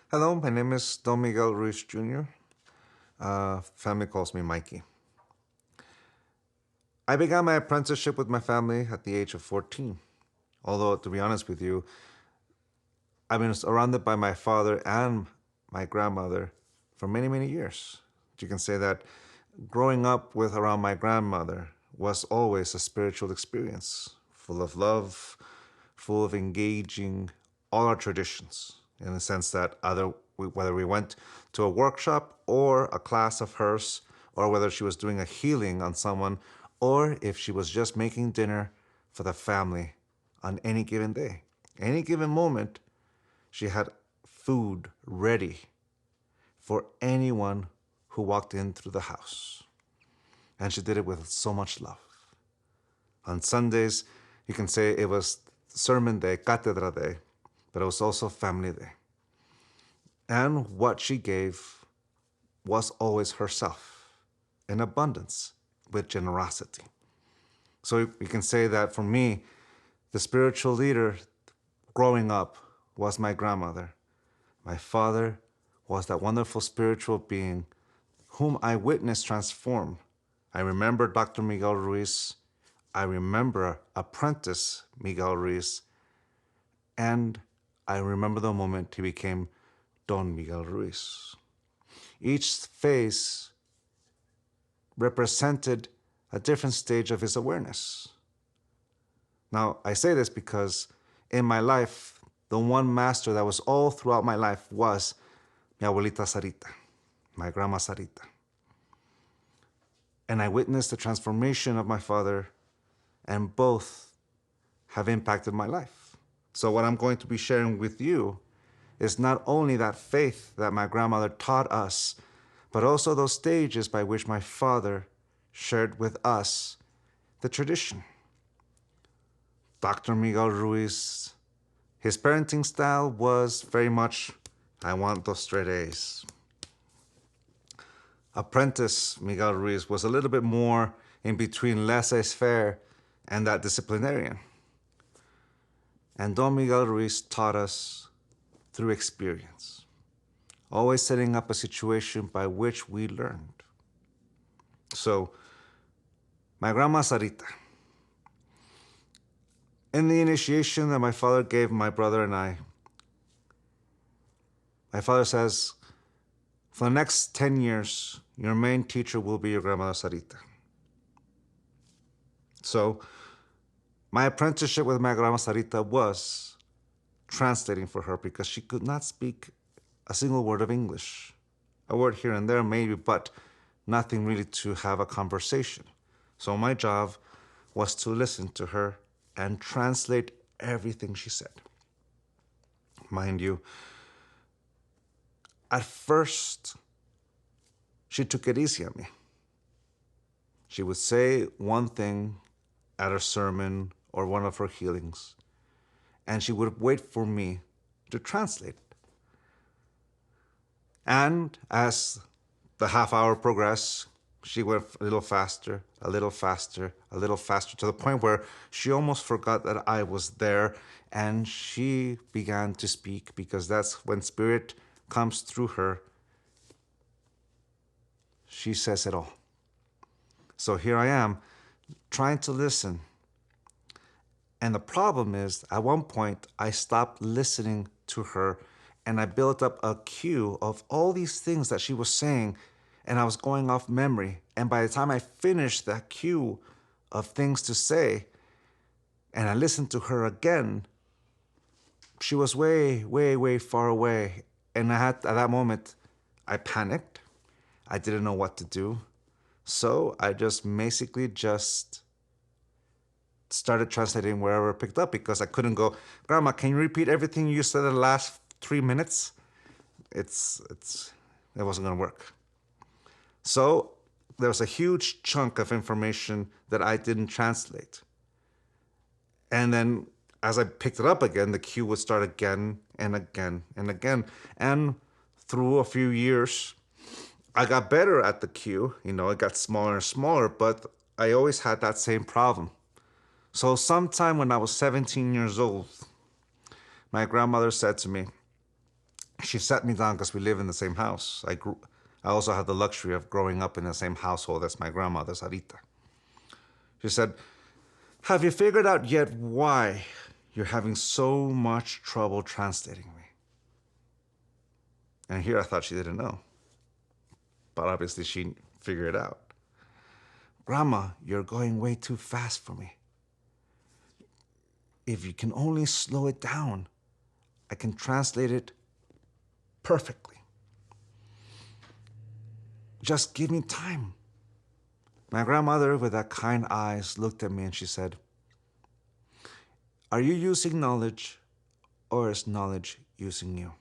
Hello, my name is Don Miguel Ruiz Jr. Family calls me Mikey. I began my apprenticeship with my family at the age of 14. Although, to be honest with you, I've been surrounded by my father and my grandmother for many, many years. You can say that growing up with around my grandmother was always a spiritual experience, full of love, full of engaging all our traditions, in the sense that whether we went to a workshop or a class of hers, or whether she was doing a healing on someone, or if she was just making dinner for the family on any given day, any given moment, she had food ready for anyone who walked in through the house. And she did it with so much love. On Sundays, you can say it was sermon day, cátedra day, but it was also family day. And what she gave was always herself, in abundance, with generosity. So you can say that for me, the spiritual leader growing up was my grandmother. My father was that wonderful spiritual being whom I witnessed transform. I remember Dr. Miguel Ruiz. I remember apprentice Miguel Ruiz. And I remember the moment he became Don Miguel Ruiz. Each phase represented a different stage of his awareness. Now, I say this because in my life, the one master that was all throughout my life was mi abuelita Sarita, my grandma Sarita. And I witnessed the transformation of my father, and both have impacted my life. So what I'm going to be sharing with you is not only that faith that my grandmother taught us, but also those stages by which my father shared with us the tradition. Dr. Miguel Ruiz, his parenting style was very much, I want those straight A's. Apprentice Miguel Ruiz was a little bit more in between laissez-faire and that disciplinarian. And Don Miguel Ruiz taught us through experience, always setting up a situation by which we learned. So, my grandma Sarita, in the initiation that my father gave my brother and I, my father says, for the next 10 years, your main teacher will be your grandmother Sarita. So, my apprenticeship with my grandma Sarita was translating for her because she could not speak a single word of English. A word here and there maybe, but nothing really to have a conversation. So my job was to listen to her and translate everything she said. Mind you, at first, she took it easy on me. She would say one thing at a sermon or one of her healings, and she would wait for me to translate. And as the half hour progressed, she went a little faster, a little faster, a little faster, to the point where she almost forgot that I was there, and she began to speak, because that's when spirit comes through her. She says it all. So here I am, trying to listen. And the problem is, at one point, I stopped listening to her, and I built up a queue of all these things that she was saying, and I was going off memory. And by the time I finished that queue of things to say, and I listened to her again, she was way, way, way far away. And at that moment, I panicked. I didn't know what to do. So I basically started translating wherever I picked up, because I couldn't go, Grandma, can you repeat everything you said in the last 3 minutes? It wasn't going to work. So there was a huge chunk of information that I didn't translate. And then as I picked it up again, the queue would start again and again and again. And through a few years, I got better at the queue. It got smaller and smaller, but I always had that same problem. So sometime when I was 17 years old, my grandmother said to me, She sat me down because we live in the same house. I also had the luxury of growing up in the same household as my grandmother, Sarita. She said, "Have you figured out yet why you're having so much trouble translating me?" And here I thought she didn't know. But obviously she figured it out. "Grandma, you're going way too fast for me. If you can only slow it down, I can translate it perfectly. Just give me time." My grandmother, with that kind eyes, looked at me and she said, "Are you using knowledge, or is knowledge using you?"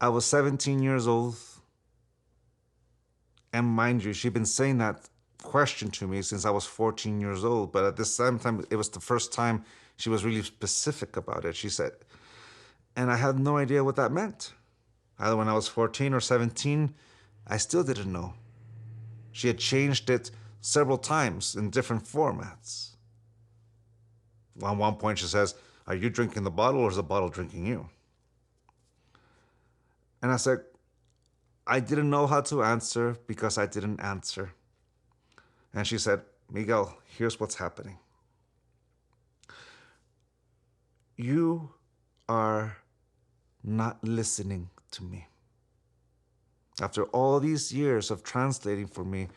I was 17 years old, and mind you, she'd been saying that question to me since I was 14 years old, but at the same time, it was the first time she was really specific about it. She said, and I had no idea what that meant. Either when I was 14 or 17, I still didn't know. She had changed it several times in different formats. At one point she says, "Are you drinking the bottle or is the bottle drinking you?" And I said, I didn't know how to answer because I didn't answer. And she said, "Miguel, here's what's happening. You are not listening to me. After all these years of translating for me,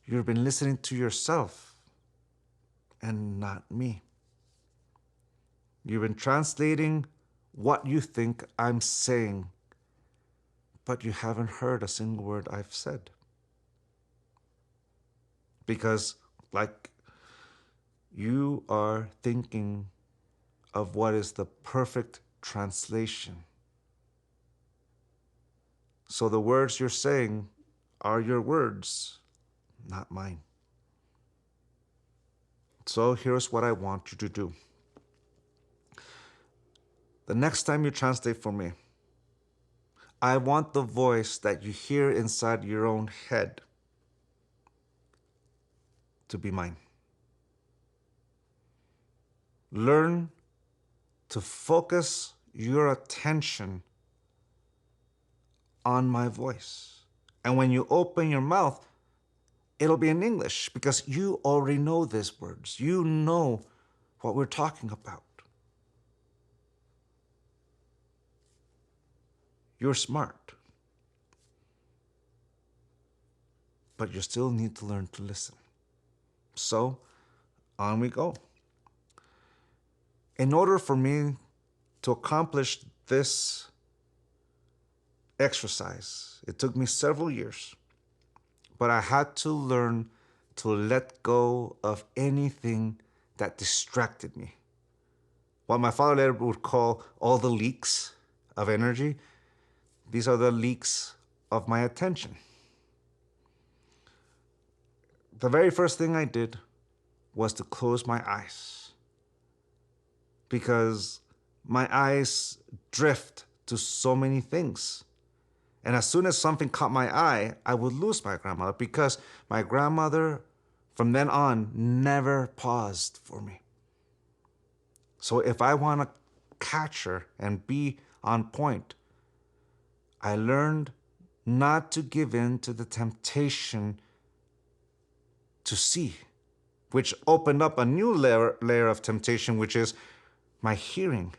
you've been listening to yourself and not me. You've been translating what you think I'm saying, but you haven't heard a single word I've said. Because, like, you are thinking of what is the perfect translation. So the words you're saying are your words, not mine. So here's what I want you to do. The next time you translate for me, I want the voice that you hear inside your own head to be mine. Learn to focus your attention on my voice. And when you open your mouth, it'll be in English because you already know these words. You know what we're talking about. You're smart, but you still need to learn to listen. So, on we go. In order for me to accomplish this exercise, it took me several years, but I had to learn to let go of anything that distracted me. What my father later would call all the leaks of energy, these are the leaks of my attention. The very first thing I did was to close my eyes, because my eyes drift to so many things. And as soon as something caught my eye, I would lose my grandmother, because my grandmother, from then on, never paused for me. So if I want to catch her and be on point, I learned not to give in to the temptation to see, which opened up a new layer of temptation, which is my hearing.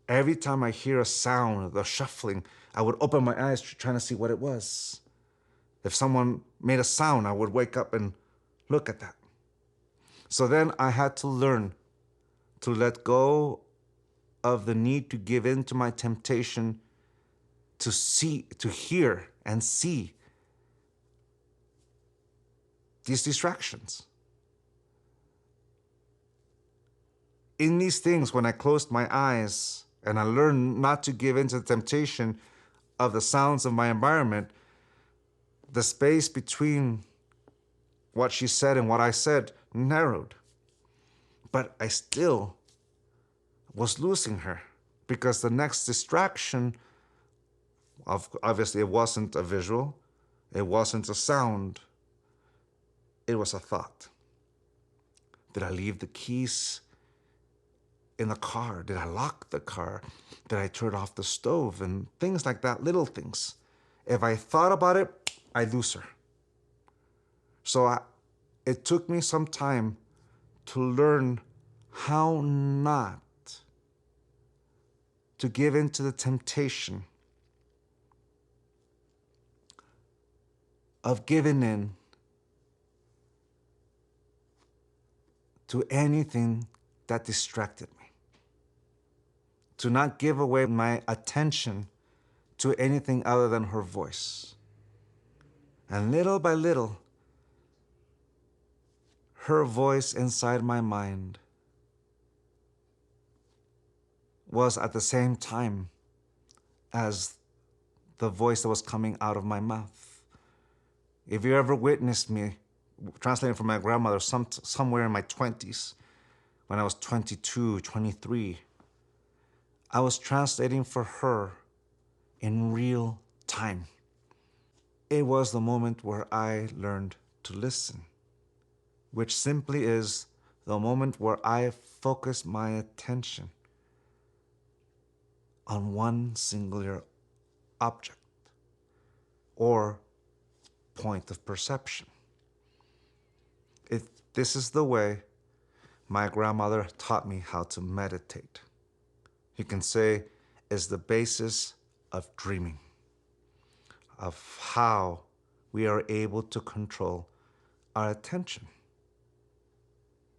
Every time I hear a sound, the shuffling, I would open my eyes trying to see what it was. If someone made a sound, I would wake up and look at that. So then I had to learn to let go of the need to give in to my temptation to see, to hear and see these distractions. In these things, when I closed my eyes and I learned not to give in to the temptation of the sounds of my environment, the space between what she said and what I said narrowed. But I still was losing her, because the next distraction, obviously it wasn't a visual, it wasn't a sound, it was a thought. Did I leave the keys in the car? Did I lock the car? Did I turn off the stove? And things like that, little things. If I thought about it, I lose her. So it took me some time to learn how not to give in to the temptation of giving in to anything that distracted me, to not give away my attention to anything other than her voice. And little by little, her voice inside my mind was at the same time as the voice that was coming out of my mouth. If you ever witnessed me translating for my grandmother somewhere in my 20s, when I was 22, 23, I was translating for her in real time. It was the moment where I learned to listen, which simply is the moment where I focus my attention on one singular object or point of perception. This is the way my grandmother taught me how to meditate. You can say is the basis of dreaming, of how we are able to control our attention.